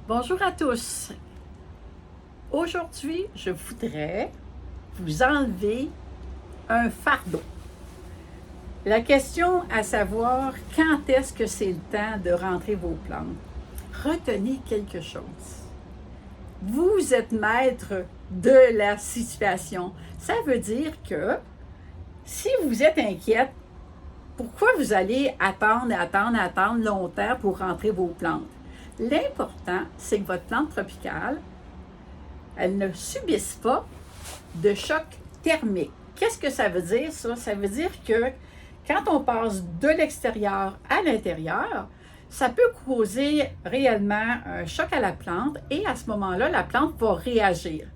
Bonjour à tous. Aujourd'hui, je voudrais vous enlever un fardeau. La question à savoir, quand est-ce que c'est le temps de rentrer vos plantes? Retenez quelque chose. Vous êtes maître de la situation. Ça veut dire que si vous êtes inquiète, pourquoi vous allez attendre longtemps pour rentrer vos plantes? L'important, c'est que votre plante tropicale, elle ne subisse pas de choc thermique. Qu'est-ce que ça veut dire, ça? Ça veut dire que quand on passe de l'extérieur à l'intérieur, ça peut causer réellement un choc à la plante et à ce moment-là, la plante va réagir.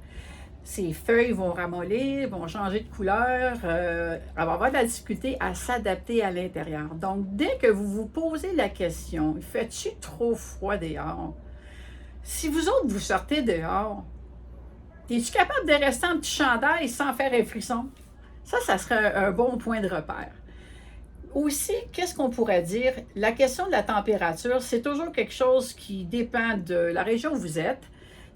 Ses feuilles vont ramollir, vont changer de couleur, elle va avoir de la difficulté à s'adapter à l'intérieur. Donc, dès que vous vous posez la question, fait-tu trop froid dehors? Si vous autres, vous sortez dehors, es-tu capable de rester en petit chandail sans faire un frisson? Ça serait un bon point de repère. Aussi, qu'est-ce qu'on pourrait dire? La question de la température, c'est toujours quelque chose qui dépend de la région où vous êtes.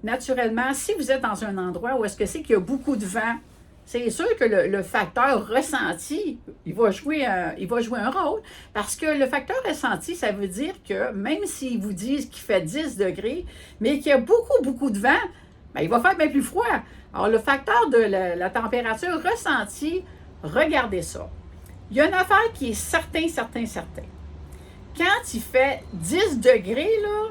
Naturellement, si vous êtes dans un endroit où est-ce que c'est qu'il y a beaucoup de vent, c'est sûr que le facteur ressenti, il va jouer un rôle. Parce que le facteur ressenti, ça veut dire que même s'ils vous disent qu'il fait 10 degrés, mais qu'il y a beaucoup de vent, bien, il va faire bien plus froid. Alors, le facteur de la température ressentie, regardez ça. Il y a une affaire qui est certain. Quand il fait 10 degrés, là,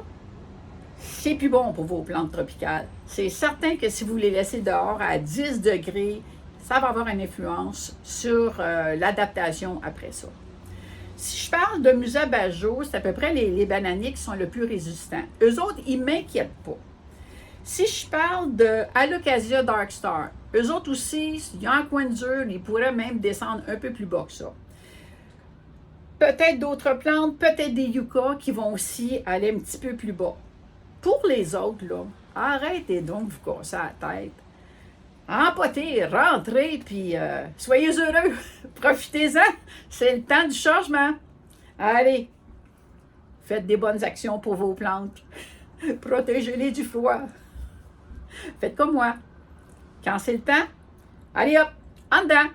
c'est plus bon pour vos plantes tropicales. C'est certain que si vous les laissez dehors à 10 degrés, ça va avoir une influence sur l'adaptation après ça. Si je parle de musabajo, c'est à peu près les bananiers qui sont le plus résistants. Eux autres, ils ne m'inquiètent pas. Si je parle de Alocasia Darkstar, eux autres aussi, il y a un coin dur, ils pourraient même descendre un peu plus bas que ça. Peut-être d'autres plantes, peut-être des yuccas qui vont aussi aller un petit peu plus bas. Pour les autres, là, arrêtez donc de vous casser la tête. Empotez, rentrez, puis soyez heureux. Profitez-en. C'est le temps du changement. Allez, faites des bonnes actions pour vos plantes. Protégez-les du froid. Faites comme moi. Quand c'est le temps, allez hop, en dedans.